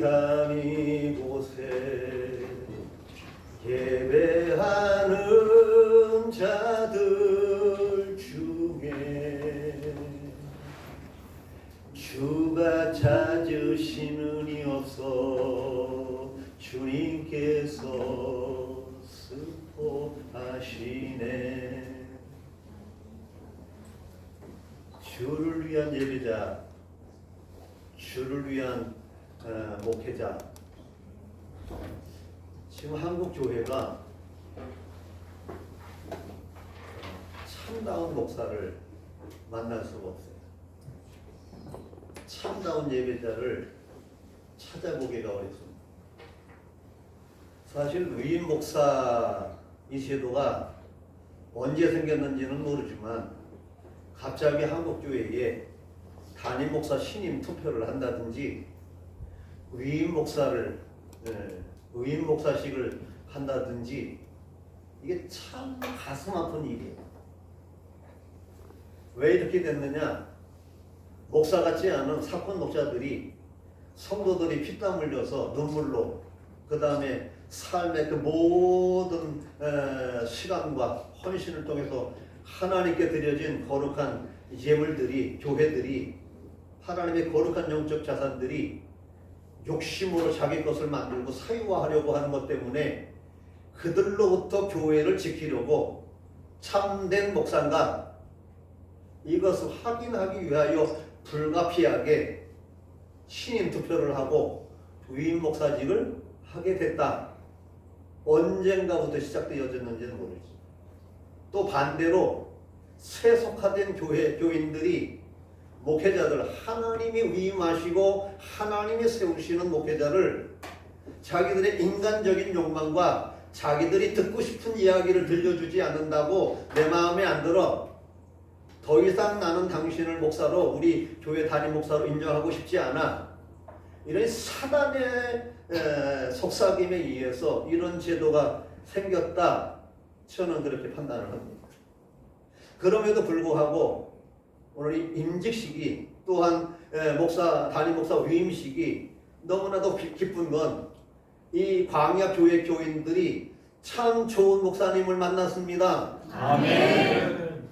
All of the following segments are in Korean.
귀한 이곳에 예배하는 자들 중에 주가 찾으시는 이 없어 주님께서 스포하시네. 주를 위한 예배자, 주를 위한 목회자. 지금 한국 교회가 참다운 목사를 만날 수가 없어요. 참다운 예배자를 찾아보기가 어렵습니다. 사실 위임 목사 이 제도가 언제 생겼는지는 모르지만 갑자기 한국 교회에 담임 목사 신임 투표를 한다든지 위임 목사식을 한다든지 이게 참 가슴 아픈 일이에요. 왜 이렇게 됐느냐? 목사 같지 않은 사건 목자들이 성도들이 피땀 흘려서 눈물로 그 다음에 삶의 그 모든 시간과 헌신을 통해서 하나님께 드려진 거룩한 예물들이, 교회들이, 하나님의 거룩한 영적 자산들이 욕심으로 자기 것을 만들고 사유화하려고 하는 것 때문에 그들로부터 교회를 지키려고 참된 목사가 이것을 확인하기 위하여 불가피하게 신임 투표를 하고 위임 목사직을 하게 됐다. 언젠가부터 시작되어졌는지는 모르지. 또 반대로 세속화된 교인들이 목회자들, 하나님이 위임하시고 하나님이 세우시는 목회자를 자기들의 인간적인 욕망과 자기들이 듣고 싶은 이야기를 들려주지 않는다고 내 마음에 안 들어. 더 이상 나는 당신을 목사로, 우리 교회 담임 목사로 인정하고 싶지 않아. 이런 사단의 속삭임에 의해서 이런 제도가 생겼다. 저는 그렇게 판단을 합니다. 그럼에도 불구하고 오늘 이 임직식이 또한 담임 목사 위임식이 너무나도 기쁜 건 이 광야 교회 교인들이 참 좋은 목사님을 만났습니다. 아멘.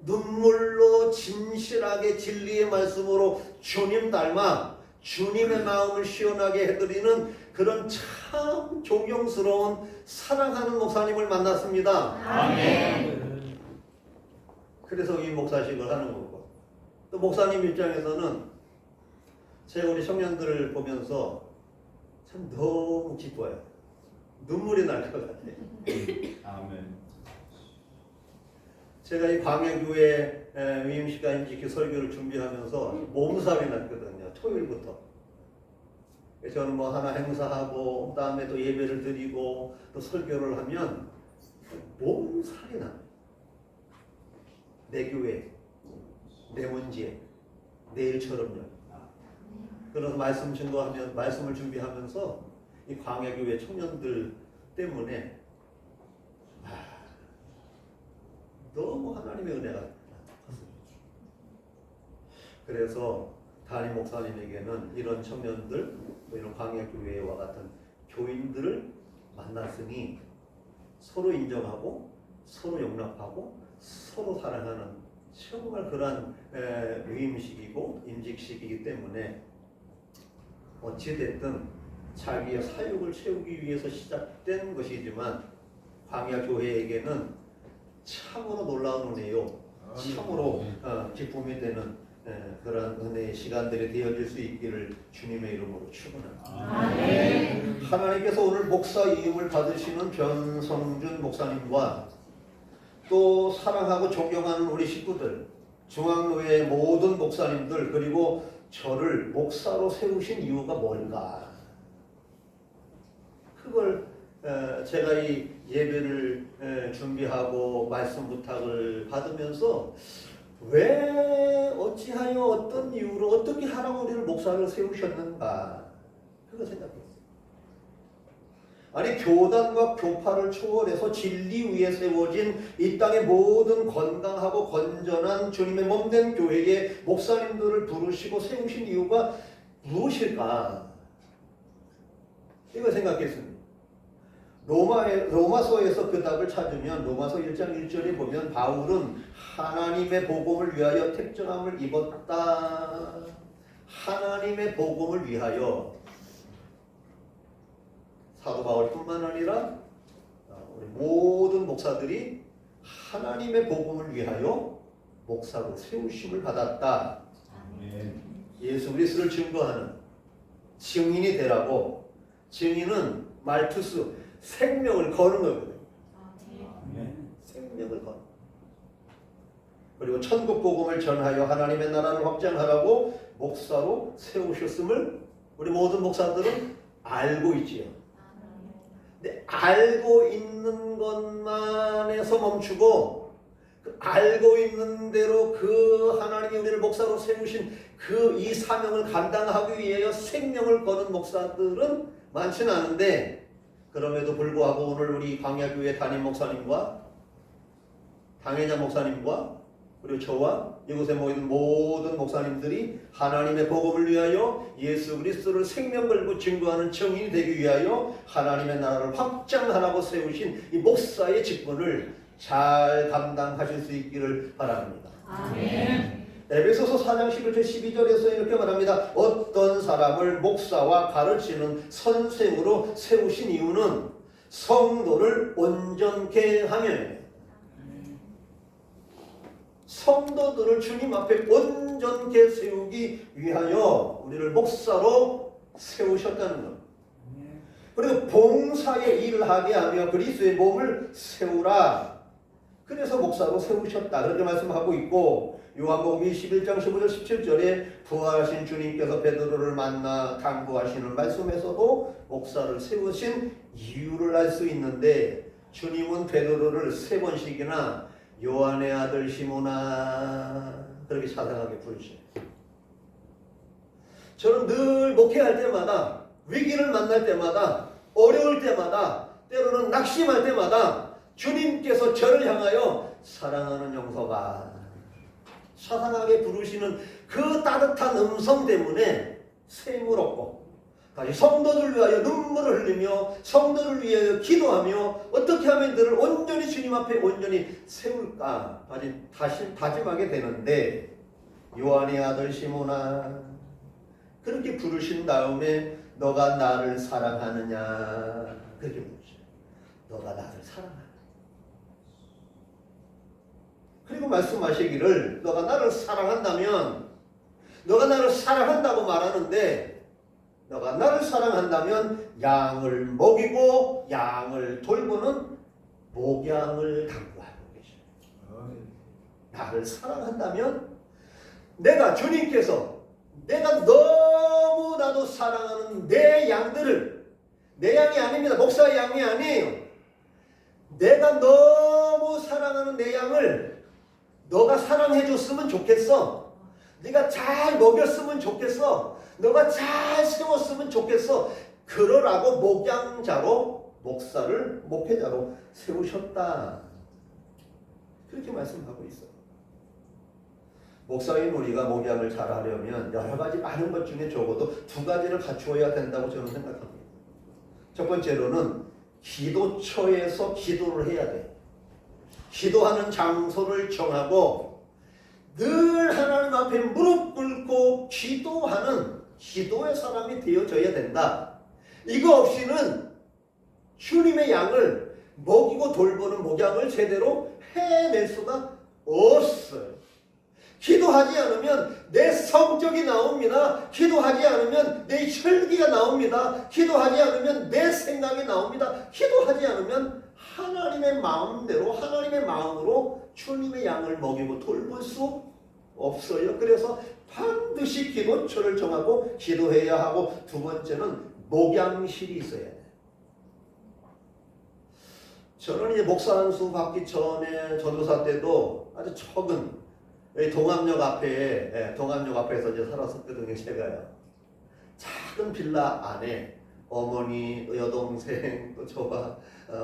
눈물로 진실하게 진리의 말씀으로 주님 닮아 주님의 마음을 시원하게 해드리는 그런 참 존경스러운 사랑하는 목사님을 만났습니다. 아멘. 그래서 이 목사식을 하는 거고, 또 목사님 입장에서는 제가 우리 청년들을 보면서 참 너무 기뻐요. 눈물이 날 것 같아요. 아멘. 제가 이 광야교회 위임식과 임직기 설교를 준비하면서 몸살이 났거든요. 토요일부터. 저는 뭐 하나 행사하고 그다음에 또 예배를 드리고 또 설교를 하면 몸살이 나요. 내 교회, 내 문제, 내일처럼요. 그래서 말씀을 준비하면서 이 광야교회 청년들 때문에 너무 하나님의 은혜가 컸습니다. 그래서 담임 목사님에게는 이런 청년들, 이런 광야교회와 같은 교인들을 만났으니 서로 인정하고 서로 용납하고 서로 사랑하는 정말 그러한 위임식이고 임직식이기 때문에 어찌됐든 자기의 사역을 채우기 위해서 시작된 것이지만 광야교회에게는 참으로 놀라운 은혜요, 참으로 기쁨이 되는 그런 은혜의 시간들이 되어질 수 있기를 주님의 이름으로 축원합니다. 아멘. 하나님께서 오늘 목사 위임을 받으시는 변성준 목사님과 또 사랑하고 존경하는 우리 식구들, 중앙교회의 모든 목사님들, 그리고 저를 목사로 세우신 이유가 뭔가? 그걸 제가 이 예배를 준비하고 말씀 부탁을 받으면서 왜 어찌하여 어떤 이유로 어떻게 하나님 우리를 목사를 세우셨는가? 그거 생각했어요. 아니 교단과 교파를 초월해서 진리 위에 세워진 이 땅의 모든 건강하고 건전한 주님의 몸된 교회에 목사님들을 부르시고 세우신 이유가 무엇일까? 이거 생각했습니다. 로마서에서 그 답을 찾으면 로마서 1장 1절에 보면 바울은 하나님의 복음을 위하여 택정함을 입었다. 하나님의 복음을 위하여. 사도 바울뿐만 아니라 우리 모든 목사들이 하나님의 복음을 위하여 목사로 세우심을 받았다. 아멘. 예수 그리스도를 증거하는 증인이 되라고. 증인은 말투스, 생명을 거는 거거든요. 아멘. 생명을 거는. 그리고 천국 복음을 전하여 하나님의 나라를 확장하라고 목사로 세우셨음을 우리 모든 목사들은 알고 있지요. 근데 알고 있는 것만에서 멈추고 그 알고 있는 대로 그 하나님이 우리를 목사로 세우신 그 이 사명을 감당하기 위하여 생명을 거는 목사들은 많지는 않은데, 그럼에도 불구하고 오늘 우리 광야교회 담임 목사님과 당회자 목사님과 그리고 저와 이곳에 모인 모든 목사님들이 하나님의 복음을 위하여 예수 그리스도를 생명 걸고 증거하는 증인이 되기 위하여 하나님의 나라를 확장하라고 세우신 이 목사의 직분을 잘 감당하실 수 있기를 바랍니다. 아멘. 에베소서 4장 11절 12절에서 이렇게 말합니다. 어떤 사람을 목사와 가르치는 선생으로 세우신 이유는 성도를 온전케 하며, 성도들을 주님 앞에 온전케 세우기 위하여 우리를 목사로 세우셨다는 것. 그리고 봉사의 일을 하게 하며 그리스도의 몸을 세우라. 그래서 목사로 세우셨다. 그렇게 말씀하고 있고, 요한복음 21장 15절 17절에 부활하신 주님께서 베드로를 만나 당부하시는 말씀에서도 목사를 세우신 이유를 알 수 있는데, 주님은 베드로를 3번씩이나 요한의 아들 시몬아 그렇게 자상하게 부르셔요. 저는 늘 목회할 때마다, 위기를 만날 때마다, 어려울 때마다, 때로는 낙심할 때마다 주님께서 저를 향하여 사랑하는 영서가 자상하게 부르시는 그 따뜻한 음성 때문에 샘을 얻고 다시 성도들을 위하여 눈물을 흘리며 성도를 위하여 기도하며 어떻게 하면 너를 온전히 주님 앞에 온전히 세울까 다시 다짐하게 되는데, 요한의 아들 시몬아 그렇게 부르신 다음에 너가 나를 사랑하느냐 그렇게 부르셔요. 너가 나를 사랑하느냐. 그리고 말씀하시기를 너가 나를 사랑한다면, 너가 나를 사랑한다고 말하는데, 너가 나를 사랑한다면 양을 먹이고 양을 돌보는 목양을 당부하고 계셔요. 나를 사랑한다면 내가, 주님께서 내가 너무나도 사랑하는 내 양들을, 내 양이 아닙니다. 목사의 양이 아니에요. 내가 너무 사랑하는 내 양을 너가 사랑해 줬으면 좋겠어. 네가 잘 먹였으면 좋겠어. 너가 잘 세웠으면 좋겠어. 그러라고 목양자로, 목사를 목회자로 세우셨다. 그렇게 말씀하고 있어요. 목사인 우리가 목양을 잘 하려면 여러 가지 많은 것 중에 적어도 2가지를 갖추어야 된다고 저는 생각합니다. 첫 번째로는 기도처에서 기도를 해야 돼. 기도하는 장소를 정하고 늘 하나님 앞에 무릎 꿇고 기도하는 기도의 사람이 되어져야 된다. 이거 없이는 주님의 양을 먹이고 돌보는 목양을 제대로 해낼 수가 없어요. 기도하지 않으면 내 성적이 나옵니다. 기도하지 않으면 내 혈기가 나옵니다. 기도하지 않으면 내 생각이 나옵니다. 기도하지 않으면 하나님의 마음대로, 하나님의 마음으로 주님의 양을 먹이고 돌볼 수 없어요. 그래서 반드시 기도처를 정하고 기도해야 하고, 2번째는 목양실이 있어야 돼요. 저는 이제 목사 안수 받기 전에 전도사 때도 아주 적은 동암역 앞에서 이제 살았었거든요. 제가요. 작은 빌라 안에 어머니, 여동생, 또 저와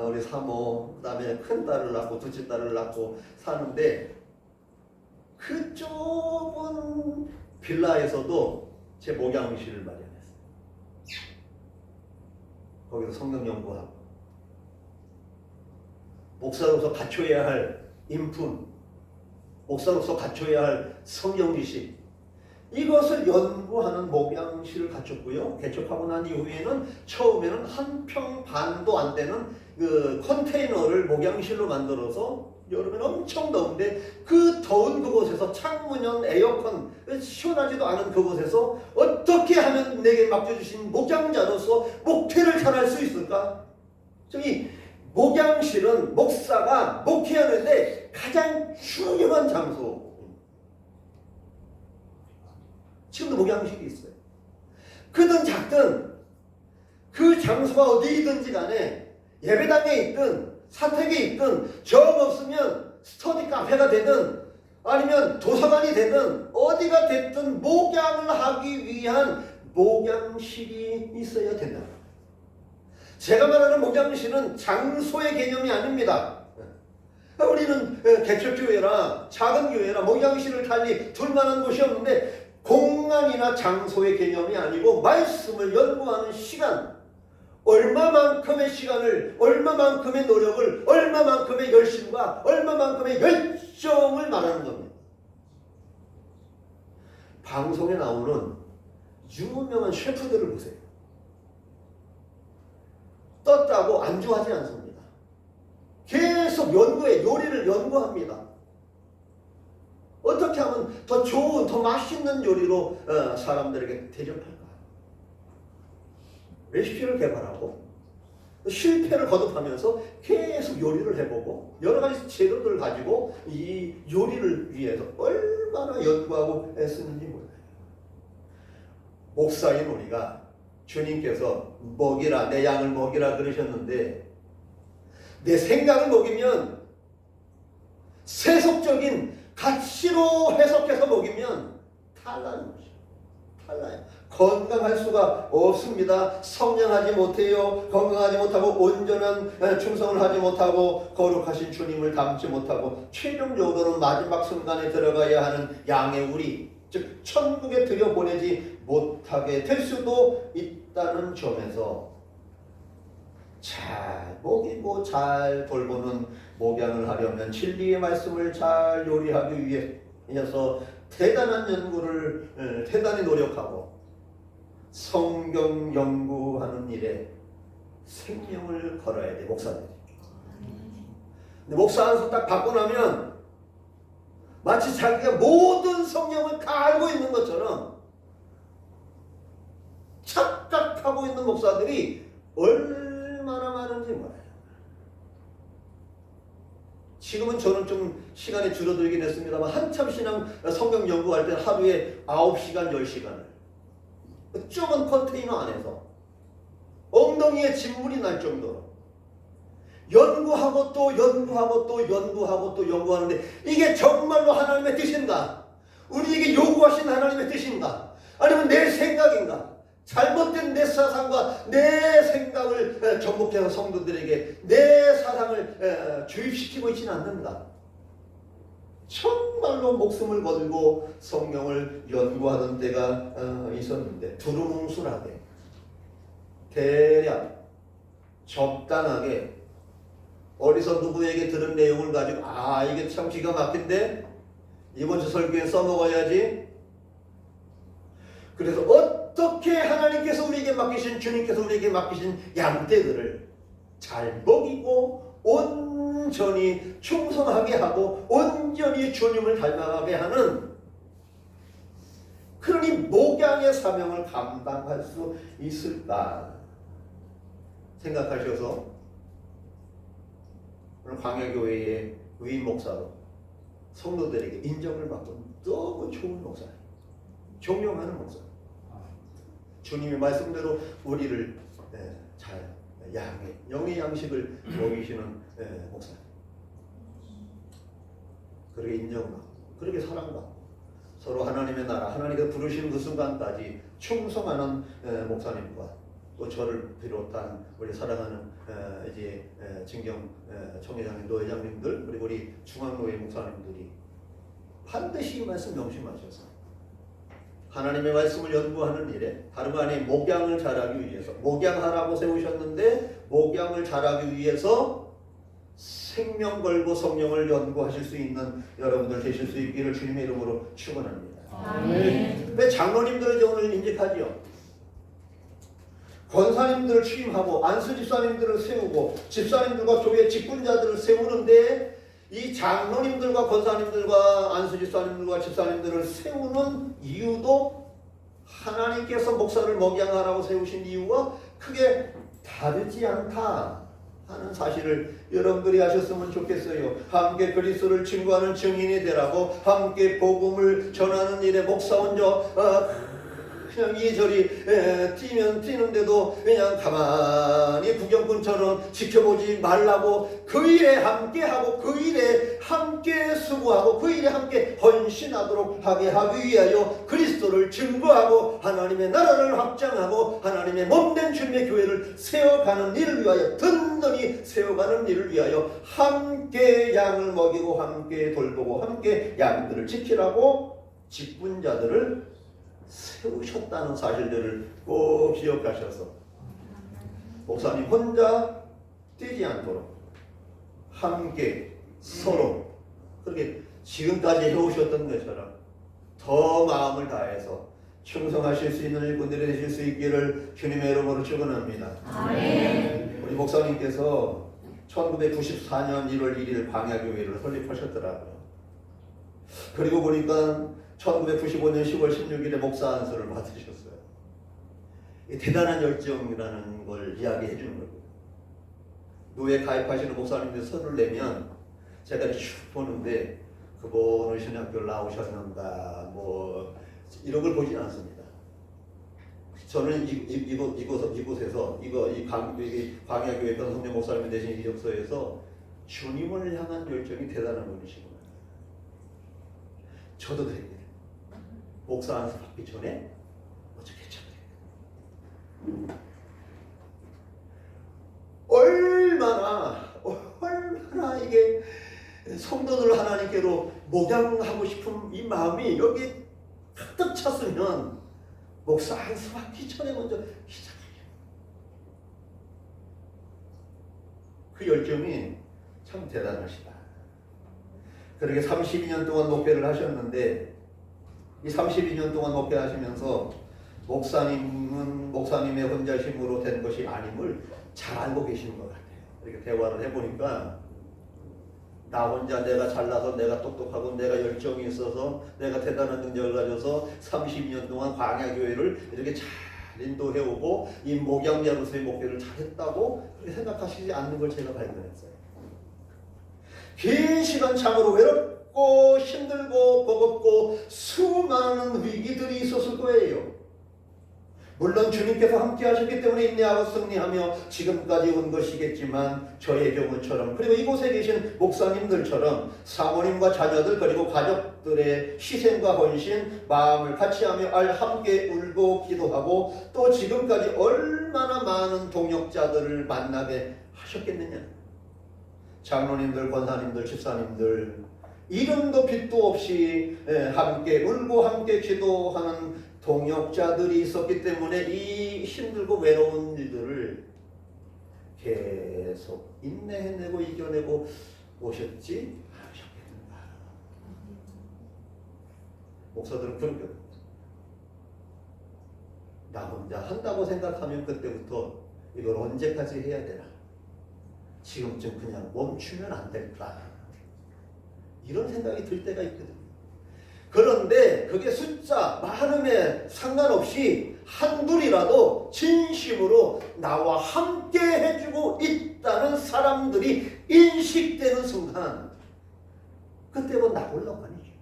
우리 사모, 그다음에 큰 딸을 낳고 둘째 딸을 낳고 사는데, 그 좁은 빌라에서도 제 목양실을 마련했어요. 거기서 성경 연구하고 목사로서 갖춰야 할 인품, 목사로서 갖춰야 할 성경 지식, 이것을 연구하는 목양실을 갖췄고요. 개척하고 난 이후에는 처음에는 한 평 반도 안 되는 그 컨테이너를 목양실로 만들어서 여름엔 엄청 더운데 그 더운 그곳에서 창문형 에어컨 시원하지도 않은 그곳에서 어떻게 하면 내게 맡겨주신 목양자로서 목회를 잘할 수 있을까? 저기 목양실은 목사가 목회하는데 가장 중요한 장소. 지금도 목양실이 있어요. 크든 작든 그 장소가 어디든지 간에 예배당에 있든 사택에 있든 정 없으면 스터디 카페가 되든 아니면 도서관이 되든 어디가 됐든 목양을 하기 위한 목양실이 있어야 된다. 제가 말하는 목양실은 장소의 개념이 아닙니다. 우리는 개척교회나 작은 교회나 목양실을 달리 둘만한 곳이 없는데 공간이나 장소의 개념이 아니고 말씀을 연구하는 시간, 얼마만큼의 시간을, 얼마만큼의 노력을, 얼마만큼의 열심과 얼마만큼의 열정을 말하는 겁니다. 방송에 나오는 유명한 셰프들을 보세요. 떴다고 안주하지 않습니다. 계속 연구해, 요리를 연구합니다. 어떻게 하면 더 좋은, 더 맛있는 요리로 사람들에게 대접할까? 레시피를 개발하고 실패를 거듭하면서 계속 요리를 해보고 여러 가지 재료들을 가지고 이 요리를 위해서 얼마나 연구하고 애쓰는지 몰라요. 목사인 우리가 주님께서 먹이라, 내 양을 먹이라 그러셨는데 내 생각을 먹이면 세속적인 가치로 해석해서 먹이면 탈나는 거죠. 탈나요. 건강할 수가 없습니다. 성령하지 못해요. 건강하지 못하고 온전한 충성을 하지 못하고 거룩하신 주님을 닮지 못하고 최종적으로는 마지막 순간에 들어가야 하는 양의 우리, 즉 천국에 들여보내지 못하게 될 수도 있다는 점에서 잘 먹이고 잘 돌보는 목양을 하려면 진리의 말씀을 잘 요리하기 위해서 대단한 연구를 대단히 노력하고 성경 연구하는 일에 생명을 걸어야 돼, 목사들이. 근데 목사 안에서 딱 받고 나면 마치 자기가 모든 성경을 다 알고 있는 것처럼 착각하고 있는 목사들이 얼마나 많은지 몰라요. 지금은 저는 좀 시간이 줄어들긴 했습니다만 한참 신앙 성경 연구할 때는 하루에 9시간, 10시간을 좁은 컨테이너 안에서 엉덩이에 진물이 날 정도로 연구하고 또 연구하고 또 연구하고 또 연구하는데 이게 정말로 하나님의 뜻인가? 우리에게 요구하신 하나님의 뜻인가? 아니면 내 생각인가? 잘못된 내 사상과 내 생각을 정복해서 성도들에게 내 사상을 주입시키고 있지는 않는가? 정말로 목숨을 걸고 성경을 연구하던 때가 있었는데 두루뭉술하게 대략 적당하게 어디서 누구에게 들은 내용을 가지고 이게 참 기가 막힌데 이번 주 설교에 써먹어야지. 그래서 어떻게 하나님께서 우리에게 맡기신, 주님께서 우리에게 맡기신 양떼들을 잘 먹이고 온전히 충성하게 하고 온전히 주님을 닮아가게 하는 그러니 목양의 사명을 감당할 수 있을까 생각하셔서 오늘 광야교회의 위임 목사로 성도들에게 인정을 받고 너무 좋은 목사예요. 존경하는 목사. 주님의 말씀대로 우리를 잘 영의 양식을 먹이시는 목사님. 그렇게 인정받고 그렇게 사랑받고 서로 하나님의 나라, 하나님께서 부르시는 그 순간까지 충성하는 목사님과 또 저를 비롯한 우리 사랑하는 이제 진경 총회장님, 노회장님들 그리고 우리 중앙노회 목사님들이 반드시 이 말씀 명심하셔서 하나님의 말씀을 연구하는 일에 다름 아닌 목양을 잘하기 위해서 목양하라고 세우셨는데 목양을 잘하기 위해서 생명 걸고 성령을 연구하실 수 있는 여러분들 되실 수 있기를 주님의 이름으로 축원합니다. 아멘. 왜 장로님들을 오늘 인직하지요? 권사님들을 취임하고 안수 집사님들을 세우고 집사님들과 교회 직분자들을 세우는데 이 장로님들과 권사님들과 안수 집사님들과 집사님들을 세우는 이유도 하나님께서 목사를 목양하라고 세우신 이유와 크게 다르지 않다 하는 사실을 여러분들이 아셨으면 좋겠어요. 함께 그리스도를 증거하는 증인이 되라고 함께 복음을 전하는 일에 목사 혼자 그냥 이리저리 뛰면 뛰는데도 그냥 가만히 구경꾼처럼 지켜보지 말라고 그 일에 함께하고 그 일에 함께 수고하고 그 일에 함께 헌신하도록 하게 하기 위하여 그리스도를 증거하고 하나님의 나라를 확장하고 하나님의 몸된 주님의 교회를 세워가는 일을 위하여 든든히 세워가는 일을 위하여 함께 양을 먹이고 함께 돌보고 함께 양들을 지키라고 직분자들을 세우셨다는 사실들을 꼭 기억하셔서 목사님 혼자 뛰지 않도록 함께 서로 그렇게 지금까지 해오셨던 것처럼 더 마음을 다해서 충성하실 수 있는 일꾼들이 되실 수 있기를 주님의 이름으로 축원합니다. 아멘. 우리 목사님께서 1994년 1월 1일 광야교회를 설립하셨더라고요. 그리고 보니까 1995년 10월 16일에 목사 안수를 받으셨어요. 대단한 열정이라는 걸 이야기해 주는 거예요. 노예 가입하시는 목사님들 서를 내면 제가 쭉 보는데 그분은 신학교를 나오셨는가 뭐 이런 걸 보진 않습니다. 저는 이곳에서 이 광야교회 변성재 목사님이 되신 이력서에서 주님을 향한 열정이 대단한 분이시구나. 저도 그랬거든요. 목사 안수 받기 전에 어떻게 참돼? 얼마나 이게 성도들 하나님께로 목양하고 싶은 이 마음이 여기 가득 찼으면 목사 안수 받기 전에 먼저 시작해요. 그 열정이 참 대단하시다. 그렇게 32년 동안 목회를 하셨는데 이 32년 동안 목회하시면서 목사님은 목사님의 혼자심으로 된 것이 아님을 잘 알고 계시는 것 같아요. 이렇게 대화를 해보니까 나 혼자 내가 잘나서 내가 똑똑하고 내가 열정이 있어서 내가 대단한 능력을 가져서 32년 동안 광야교회를 이렇게 잘 인도해오고 이 목양자로서의 목회를 잘했다고 그렇게 생각하시지 않는 걸 제가 발견했어요. 긴 시간 참으로 외롭고 힘들고 버겁고 수많은 위기들이 있었을 거예요. 물론 주님께서 함께 하셨기 때문에 인내하고 승리하며 지금까지 온 것이겠지만 저의 경우처럼 그리고 이곳에 계신 목사님들처럼 사모님과 자녀들 그리고 가족들의 희생과 헌신 마음을 같이하며 함께 울고 기도하고 또 지금까지 얼마나 많은 동역자들을 만나게 하셨겠느냐. 장로님들, 권사님들, 집사님들 이름도 빛도 없이 함께 울고 함께 기도하는 동역자들이 있었기 때문에 이 힘들고 외로운 일들을 계속 인내해내고 이겨내고 오셨지 않으셨겠는가. 목사들은 그런 거예요. 나 혼자 한다고 생각하면 그때부터 이걸 언제까지 해야 되나. 지금쯤 그냥 멈추면 안 될까. 이런 생각이 들 때가 있거든요. 그런데 그게 숫자 많음에 상관없이 한둘이라도 진심으로 나와 함께 해주고 있다는 사람들이 인식되는 순간 그때는 나 홀로가 아니죠.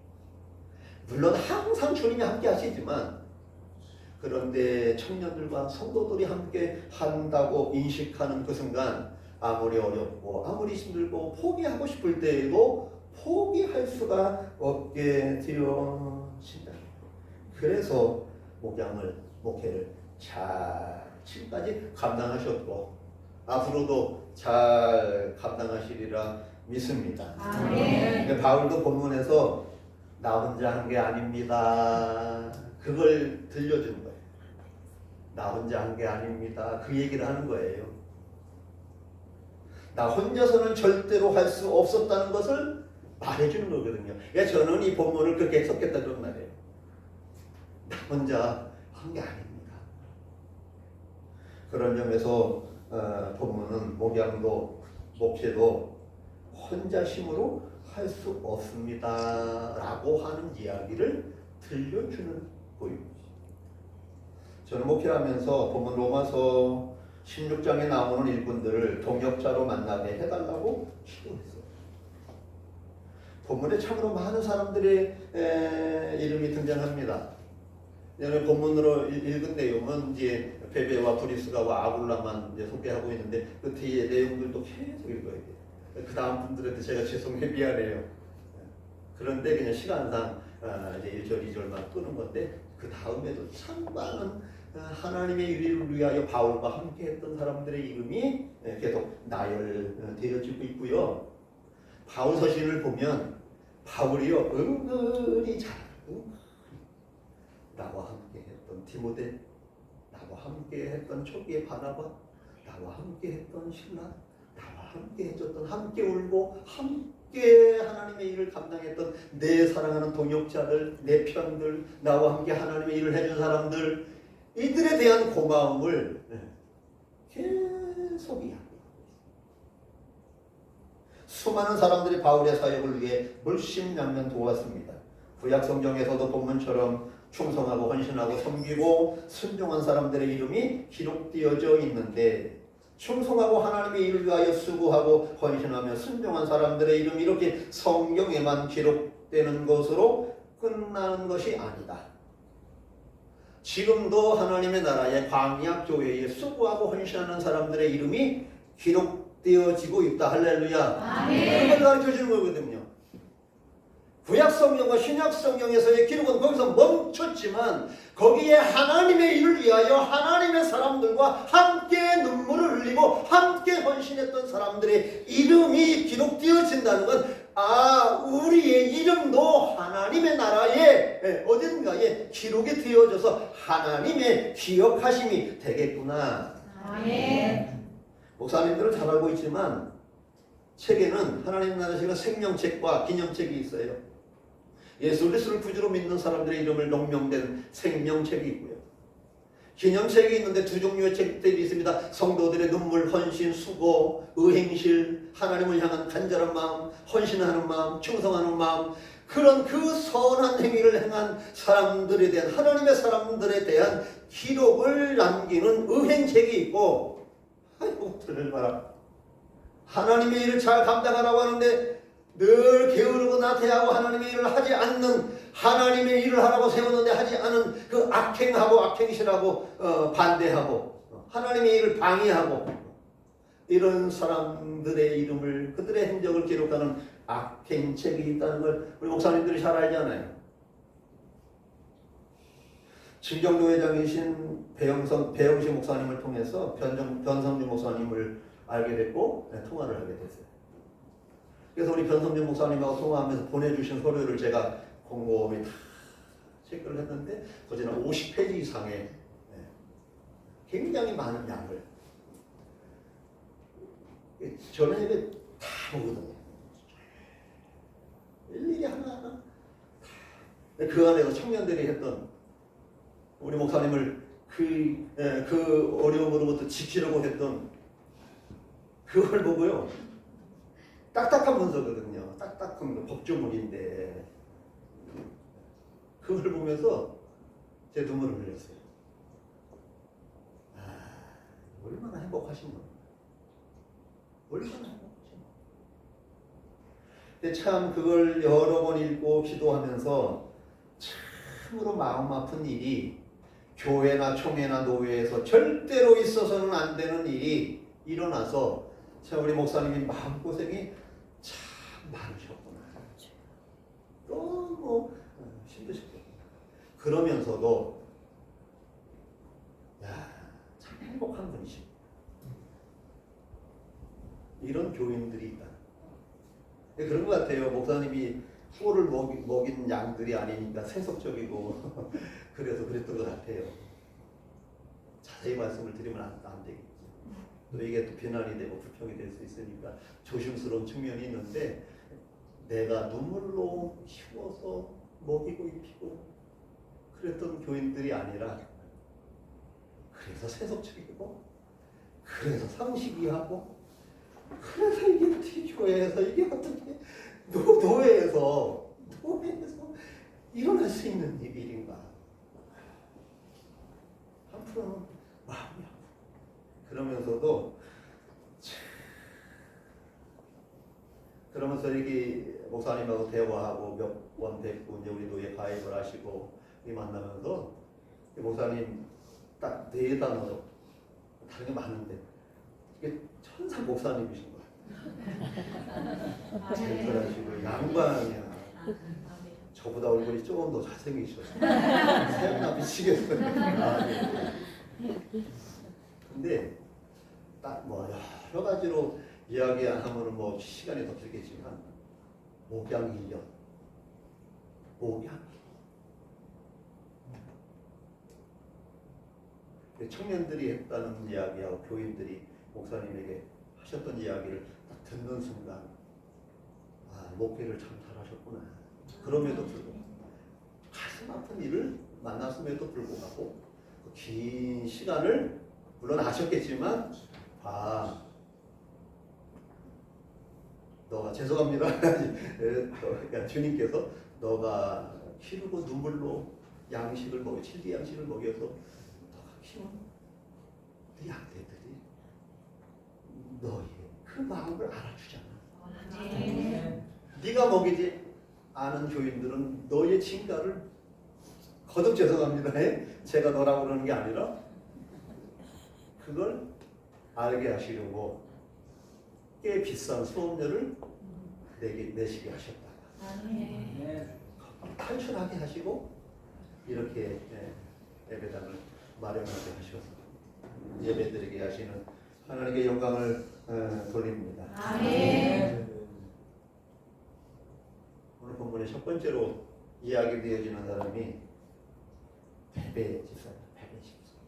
물론 항상 주님이 함께 하시지만 그런데 청년들과 성도들이 함께 한다고 인식하는 그 순간 아무리 어렵고 아무리 힘들고 포기하고 싶을 때에도 포기할 수가 없게 되어진다. 그래서 목회를 잘 지금까지 감당하셨고 앞으로도 잘 감당하시리라 믿습니다. 아멘. 바울도 본문에서 나 혼자 한 게 아닙니다. 그걸 들려주는 거예요. 나 혼자 한 게 아닙니다. 그 얘기를 하는 거예요. 나 혼자서는 절대로 할 수 없었다는 것을 말해주는 거거든요. 예, 저는 이 본문을 그렇게 해석했다 그런 말이에요. 나 혼자 한 게 아닙니다. 그런 점에서 본문은 목양도 목회도 혼자 힘으로 할 수 없습니다 라고 하는 이야기를 들려주는 보입니다. 저는 목회하면서 본문 로마서 16장에 나오는 일꾼들을 동역자로 만나게 해달라고 기도했어요. 본문에 참으로 많은 사람들의 이름이 등장합니다. 여러분 본문으로 읽은 내용은 이제 베베와 브리스가와 아굴라만 이제 소개하고 있는데 그 뒤에 내용들도 계속 읽어야 돼요. 그 다음 분들한테 제가 죄송해 미안해요. 그런데 그냥 시간상 이제 1절 2절만 끄는 건데 그 다음에도 참 많은 하나님의 일을 위하여 바울과 함께했던 사람들의 이름이 계속 나열되어지고 있고요. 바울 서신을 보면 바울이요 은근히 잘하고 나와 함께했던 디모데, 나와 함께했던 초기의 바나바, 나와 함께했던 신라, 나와 함께 해줬던 함께 울고 함께 하나님의 일을 감당했던 내 사랑하는 동역자들, 내 편들, 나와 함께 하나님의 일을 해준 사람들 이들에 대한 고마움을 계속 이야기하고 있습니다. 수많은 사람들이 바울의 사역을 위해 물심양면 도왔습니다. 구약 성경에서도 본문처럼 충성하고 헌신하고 섬기고 순종한 사람들의 이름이 기록되어져 있는데 충성하고 하나님의 일을 위하여 수고하고 헌신하며 순종한 사람들의 이름이 이렇게 성경에만 기록되는 것으로 끝나는 것이 아니다. 지금도 하나님의 나라의 광야 교회에 수고하고 헌신하는 사람들의 이름이 기록되어지고 있다. 할렐루야. 아멘. 그걸 가르쳐주는 거거든요. 구약 성경과 신약 성경에서의 기록은 거기서 멈췄지만 거기에 하나님의 일을 위하여 하나님의 사람들과 함께 눈물을 흘리고 함께 헌신했던 사람들의 이름이 기록되어진다는 건 우리의 이름도 하나님의 나라에 어딘가에 기록이 되어져서 하나님의 기억하심이 되겠구나. 아멘. 목사님들은 잘 알고 있지만 책에는 하나님 나라의 생명책과 기념책이 있어요. 예수 그리스도를 구주로 믿는 사람들의 이름을 농명된 생명책이 있고요. 기념책이 있는데 두 종류의 책들이 있습니다. 성도들의 눈물, 헌신, 수고, 의행실, 하나님을 향한 간절한 마음, 헌신하는 마음, 충성하는 마음, 그런 그 선한 행위를 행한 사람들에 대한 하나님의 사람들에 대한 기록을 남기는 의행책이 있고, 아이고 들을 봐라. 하나님의 일을 잘 감당하라고 하는데 늘 게으르고 나태하고 하나님의 일을 하지 않는, 하나님의 일을 하라고 세웠는데 하지 않은 그 악행하고 악행실하고 반대하고 하나님의 일을 방해하고 이런 사람들의 이름을, 그들의 행적을 기록하는 악행책이 있다는 걸 우리 목사님들이 잘 알잖아요. 진경교회장이신 배영식 목사님을 통해서 변성준 목사님을 알게 됐고 통화를 하게 됐어요. 그래서 우리 변성준 목사님하고 통화하면서 보내주신 서류를 제가 곰곰이 다 체크를 했는데 거기는 50페이지 이상의 굉장히 많은 양을 저녁에 다 보거든요. 일일이 하나하나 그 안에서 청년들이 했던 우리 목사님을 그 어려움으로부터 지키려고 했던 그걸 보고요. 딱딱한 문서거든요. 딱딱한 법조문인데 그걸 보면서 제 눈물을 흘렸어요. 얼마나 행복하신 겁니까? 얼마나 행복하신 겁니까? 근데 참 그걸 여러 번 읽고 기도하면서 참으로 마음 아픈 일이 교회나 총회나 노회에서 절대로 있어서는 안 되는 일이 일어나서 참 우리 목사님이 마음고생이 참 많으셨구나. 너무 힘드셨겠구나. 그러면서도 참 행복한 분이십니다. 이런 교인들이 있다. 그런 것 같아요. 목사님이 꿀을 먹인 양들이 아니니까 세속적이고 그래서 그랬던 것 같아요. 자세히 말씀을 드리면 안 되겠죠. 또 이게 또 비난이 되고 불평이 될 수 있으니까 조심스러운 측면이 있는데, 내가 눈물로 키워서 먹이고 입히고 그랬던 교인들이 아니라, 그래서 세속적이고 그래서 상식이하고 그래서 이게 어떻게 교회에서 이게 어떻게 노예에서 일어날 수 있는 일인가. 한편으로는 마음이 아프고, 그러면서도 그러면서 이렇게 목사님하고 대화하고 몇 번 뵙고 이제 우리 노예 가입을 하시고 이 만나면서 목사님 딱 네 단어로, 다른 게 많은데 이게 천사 목사님이신 거야. 젠틀하시고 양반이야. 저보다 얼굴이 조금 더 잘생기셨어요. 새나 미치겠어요. 근데 딱 뭐 여러 가지로 이야기 안 하면은 뭐 시간이 더 들겠지만, 목양 1년, 목양. 청년들이 했다는 이야기하고 교인들이 목사님에게 하셨던 이야기를 딱 듣는 순간, 목회를 참 잘하셨구나. 그럼에도 불구하고 가슴 아픈 일을 만났음에도 불구하고 그 긴 시간을 물론 아셨겠지만, 너가 죄송합니다. 그러니까 주님께서 너가 키우고 눈물로 양식을 먹여, 칠기 양식을 먹여서 너가 키운 네 양떼들이 너의 그 마음을 알아주잖아. 네가 먹이지 않은 교인들은 너의 진가를, 거듭 죄송합니다. 제가 너라고 그러는 게 아니라 그걸 알게 하시려고 꽤 비싼 수업료를 내시게 하셨다. 탈출하게 하시고 이렇게 예배당을 마련하게 하셔서 예배드리게 하시는 하나님께 영광을 돌립니다. 오늘 본문의 첫 번째로 이야기되어지는 사람이 베베 집사입니다. 베베 집사.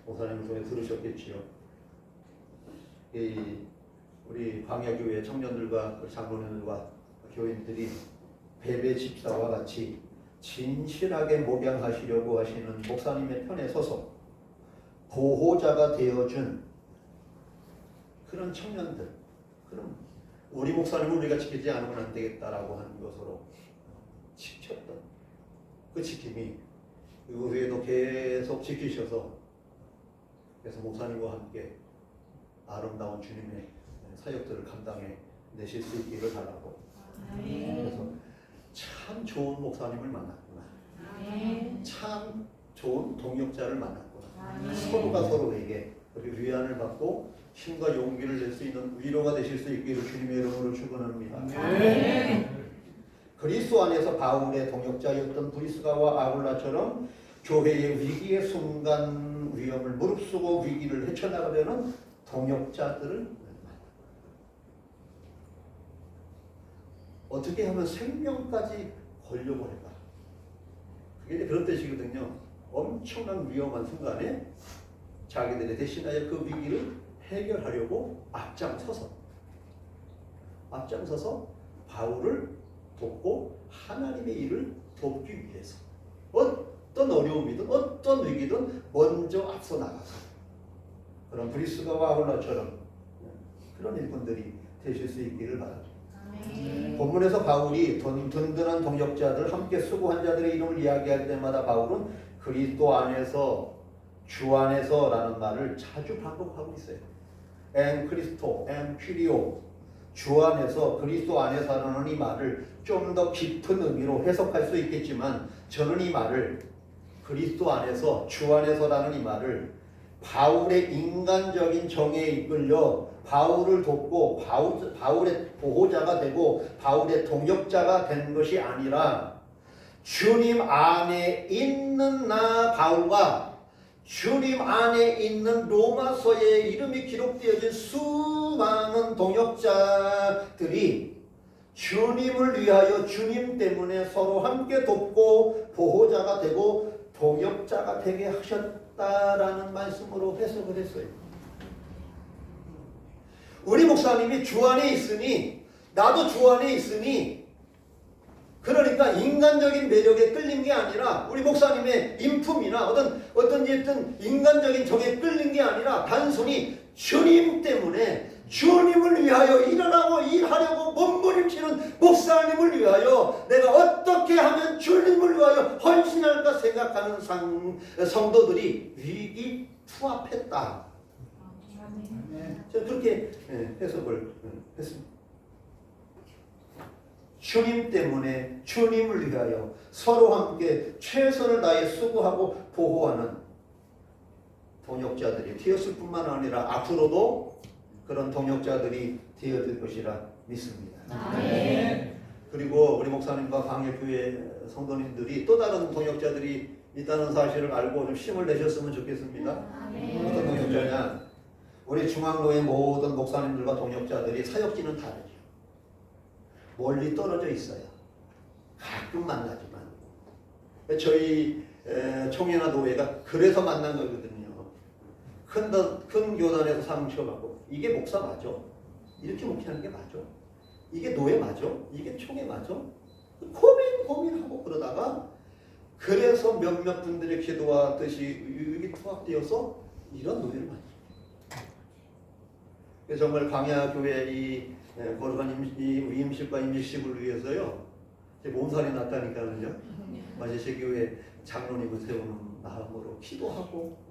목사님 통해 들으셨겠지요. 우리 광야교회 청년들과 장로님들과 교인들이 베베 집사와 같이 진실하게 목양하시려고 하시는 목사님의 편에 서서 보호자가 되어준 그런 청년들, 그럼 우리 목사님은 우리가 지키지 않으면 안 되겠다라고 하는 것으로 지켰던 그 지킴이 그 후에도 계속 지키셔서, 그래서 목사님과 함께 아름다운 주님의 사역들을 감당해 내실 수 있기를 바라고, 그래서 참 좋은 목사님을 만났구나, 참 좋은 동역자를 만났구나, 서로가 서로에게 그렇게 위안을 받고 힘과 용기를 낼 수 있는 위로가 되실 수 있기를 주님의 이름으로 축원합니다. 그리스도 안에서 바울의 동역자였던 브리스가와 아굴라처럼 교회의 위기의 순간 위험을 무릅쓰고 위기를 헤쳐나가려는 동역자들을 어떻게 하면 생명까지 걸려고 할까? 그게 그런 뜻이거든요. 엄청난 위험한 순간에 자기들이 대신하여 그 위기를 해결하려고 앞장서서 바울을 돕고 하나님의 일을 돕기 위해서 어떤 어려움이든 어떤 위기든 먼저 앞서 나가서, 그런 브리스가와 아굴라처럼 그런 일꾼들이 되실 수 있기를 바랍니다. 본문에서 바울이 든든한 동역자들, 함께 수고한 자들의 이름을 이야기할 때마다 바울은 그리스도 안에서, 주 안에서라는 말을 자주 반복하고 있어요. 엔 크리스토, 엔 퀴리오, 주 안에서, 그리스도 안에서라는 이 말을 좀 더 깊은 의미로 해석할 수 있겠지만, 저는 이 말을 그리스도 안에서, 주 안에서라는 이 말을 바울의 인간적인 정에 이끌려 바울을 돕고 바울의 보호자가 되고 바울의 동역자가 된 것이 아니라, 주님 안에 있는 나 바울과 주님 안에 있는 로마서에 이름이 기록되어진 수많은 동역자들이 주님을 위하여 주님 때문에 서로 함께 돕고 보호자가 되고 동역자가 되게 하셨다라는 말씀으로 해석을 했어요. 우리 목사님이 주 안에 있으니 나도 주 안에 있으니 그러니까 인간적인 매력에 끌린 게 아니라 우리 목사님의 인품이나 어떤 인간적인 정에 끌린 게 아니라 단순히 주님 때문에 주님을 위하여 일어나고 일하려고 몸부림치는 목사님을 위하여 내가 어떻게 하면 주님을 위하여 헌신할까 생각하는 성도들이 위기투합했다. 저는 그렇게 해석을 했습니다. 주님 때문에 주님을 위하여 서로 함께 최선을 다해 수고하고 보호하는 동역자들이 되었을 뿐만 아니라 앞으로도 그런 동역자들이 되어질 것이라 믿습니다. 그리고 우리 목사님과 광역교회 성도님들이 또 다른 동역자들이 있다는 사실을 알고 좀 힘을 내셨으면 좋겠습니다. 어떤 동역자냐? 우리 중앙로의 모든 목사님들과 동역자들이 사역지는 다르죠. 멀리 떨어져 있어요. 가끔 만나지만 저희 총회나 노회가 그래서 만난 거거든요. 큰 교단에서 상처받고 이게 목사 맞아? 이렇게 목회하는 게 맞아? 이게 노회 맞아? 이게 총회 맞아? 고민하고 그러다가 그래서 몇몇 분들의 기도와 뜻이 유기투합되어서 이런 노회를 만났어요. 정말 광야교회 이 거룩한 위임식과 임직식을 위해서요. 제 몸살이 났다니까는요. 마제시 교회 장로님을 세우는 마음으로 기도하고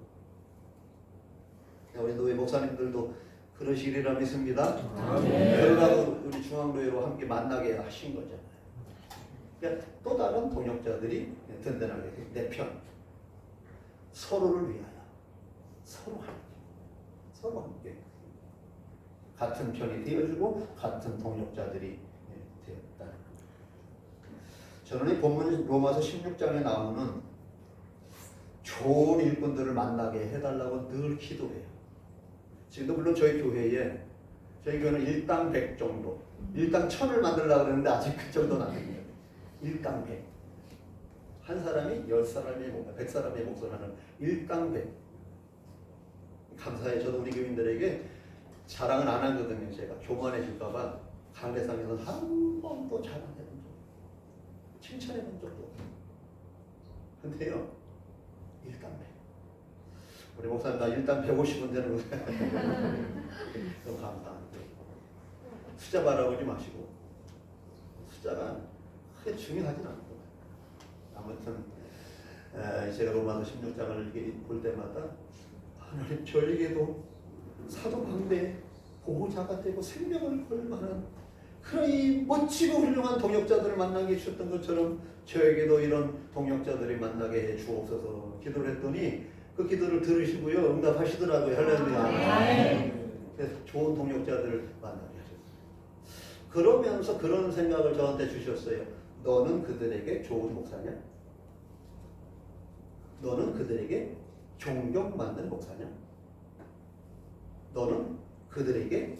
우리 노회 목사님들도 그러시리라 믿습니다. 그러다가 우리 중앙교회로 함께 만나게 하신 거잖아요. 그러니까 또 다른 동역자들이 든든하게 내 편 서로를 위하여 서로 함께 같은 편이 되어주고 같은 동역자들이 되었다. 저는 이 본문 로마서 16장에 나오는 좋은 일꾼들을 만나게 해달라고 늘 기도해요. 지금도 물론 저희 교회는 일당 100 정도, 일당 1000을 만들려고 그러는데 아직 그 정도는 안 됩니다. 일당 100. 한 사람이 10사람의 목사, 100사람의 목사라는 일당 100. 감사해요. 저도 우리 교인들에게 자랑은 안 하거든요. 제가 교만해질까봐 강대상에서 한 번도 자랑해본 적 없어요. 칭찬해본 적도 없어요. 근데요, 일당 100. 우리 목사님 나 일당 150은 되는 거예요. 너무 감사합니다. 숫자 바라보지 마시고 숫자가 크게 중요하진 않고 아무튼 제가 로마서 16장을 볼 때마다 하나님 저에게도 사도 방대 보호자가 되고 생명을 걸 만한 그런 이 멋지고 훌륭한 동역자들을 만나게 해주셨던 것처럼 저에게도 이런 동역자들이 만나게 해 주옵소서 기도를 했더니 그 기도를 들으시고요 응답하시더라고요. 할렐루야. 그래서 좋은 동역자들을 만나게 하셨어요. 그러면서 그런 생각을 저한테 주셨어요. 너는 그들에게 좋은 목사냐? 너는 그들에게 존경받는 목사냐? 너는 그들에게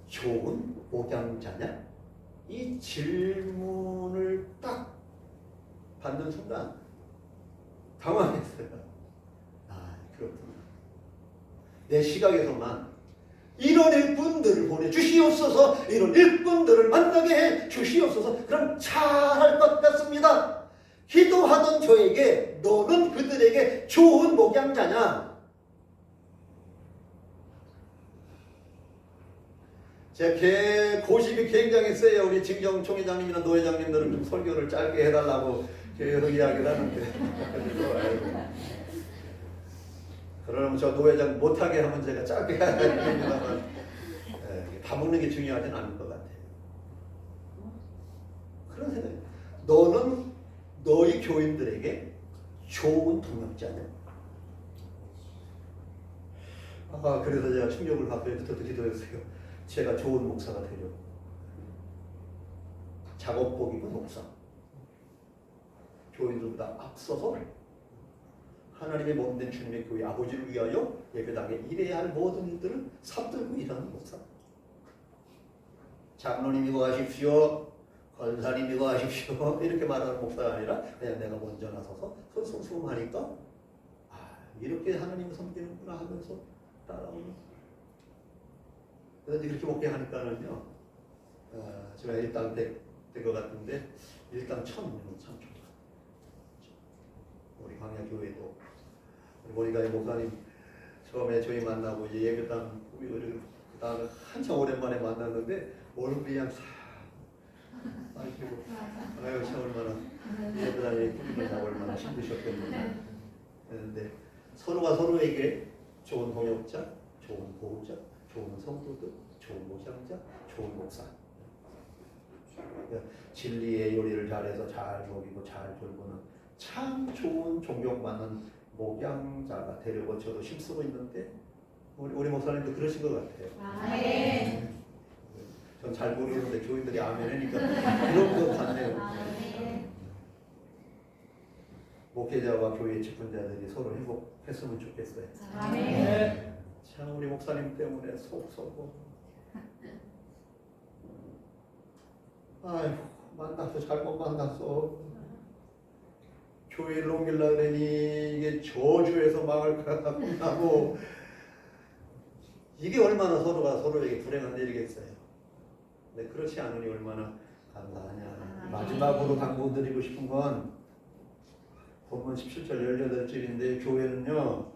좋은 목양자냐? 이 질문을 딱 받는 순간 당황했어요. 그렇구나. 내 시각에서만 이런 일꾼들을 보내주시옵소서, 이런 일꾼들을 만나게 해 주시옵소서, 그럼 잘할 것 같습니다. 기도하던 저에게 너는 그들에게 좋은 목양자냐? 제 고집이 굉장히 세요. 우리 진경 총회장님이나 노회장님들은 좀 설교를 짧게 해달라고 계속 이야기를 하는데 그러면 저 노회장 못하게 하면 제가 짧게 해야 됩니다만 다 먹는 게 중요하진 않을 것 같아요. 그런 생각이 너는 너희 교인들에게 좋은 동역자냐? 그래서 제가 충격을 받고 그때부터 기도했어요. 제가 좋은 목사가 되려고. 작업복 입은 목사. 교인들보다 앞서서 하나님의 몸된 주님의 교회 아버지를 위하여 예배당에 일해야 할 모든 일들을 sab들고 일하는 목사. 장로님 이거 하십시오. 권사님이 하십시오 이렇게 말하는 목사가 아니라 그냥 내가 먼저 나서서 솔선수범하니까 아 이렇게 하나님을 섬기는구나 하면서 따라오는. 그런데 그렇게 목회하니까는요 제가 일당 될 것 같은데 일당 1,000이면 참 좋다. 우리 광야교회도 우리 모니가 목사님 처음에 저희 만나고 이제 예배당 꾸미고 그 다음에 한참 오랜만에 만났는데 얼굴이 그냥 싹 아이고 아유 참 얼마나 예배당에 꾸미느냐고 얼마나 힘드셨겠는데. 그런데 서로가 서로에게 좋은 동역자, 좋은 보호자, 좋은 성도들, 좋은 목장자, 좋은 목사, 진리의 요리를 잘해서 잘 먹이고 잘 돌보는 참 좋은 존경받는 목양자가 되려고 저도 힘쓰고 있는데 우리 목사님도 그러신 것 같아요. 아멘. 전 잘 모르는데 교인들이 아멘 하니까 그런 것 같네요. 아멘. 목회자와 교회 직분자들이 서로 행복했으면 좋겠어요. 아멘. 참 우리 목사님 때문에 속 썩고 아이고 만나서 잘못 만났어. 교회를 옮기려고 그러니 이게 저주에서 망할 것 같고 하고 이게 얼마나 서로가 서로에게 불행한 일이겠어요. 근데 그렇지 않으니 얼마나 감사하냐. 마지막으로 당부드리고 싶은 건 본문 17절 18절인데 교회는요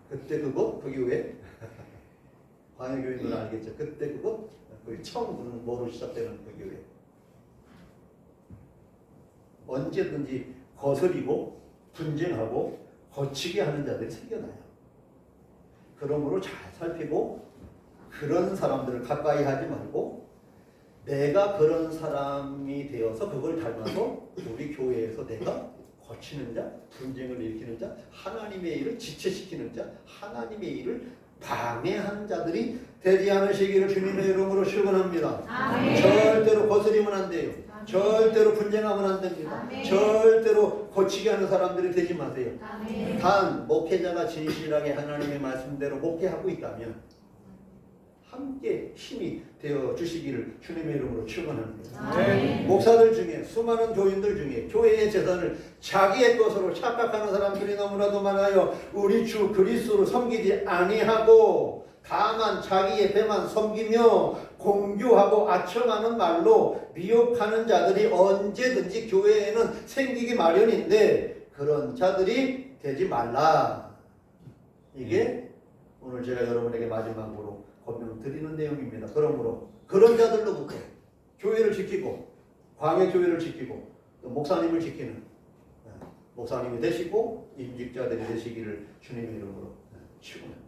그때 그곳 그 교회 광야교인들은 알겠죠. 그때 그곳 그 처음 뭐로 시작되는 그 교회 언제든지 거스리고 분쟁하고 거치게 하는 자들이 생겨나요. 그러므로 잘 살피고 그런 사람들을 가까이 하지 말고 내가 그런 사람이 되어서 그걸 닮아서 우리 교회에서 내가 거치는 자, 분쟁을 일으키는 자, 하나님의 일을 지체시키는 자, 하나님의 일을 방해하는 자들이 되지 않으시기를 주님의 이름으로 축원합니다. 아멘. 절대로 거스리면 안 돼요. 절대로 분쟁하면 안 됩니다. 아멘. 절대로 거치게 하는 사람들이 되지 마세요. 아멘. 단 목회자가 진실하게 하나님의 말씀대로 목회하고 있다면 함께 힘이 되어 주시기를 주님의 이름으로 축원합니다. 아멘. 목사들 중에 수많은 교인들 중에 교회의 재산을 자기의 것으로 착각하는 사람들이 너무나도 많아요. 우리 주 그리스도를 섬기지 아니하고 다만 자기의 배만 섬기며 공교하고 아첨하는 말로 미혹하는 자들이 언제든지 교회에는 생기기 마련인데 그런 자들이 되지 말라. 이게 오늘 제가 여러분에게 마지막으로 권면드리는 내용입니다. 그러므로 그런 자들로부터 교회를 지키고 광야교회를 지키고 또 목사님을 지키는 목사님이 되시고 임직자들이 되시기를 주님의 이름으로 축원합니다.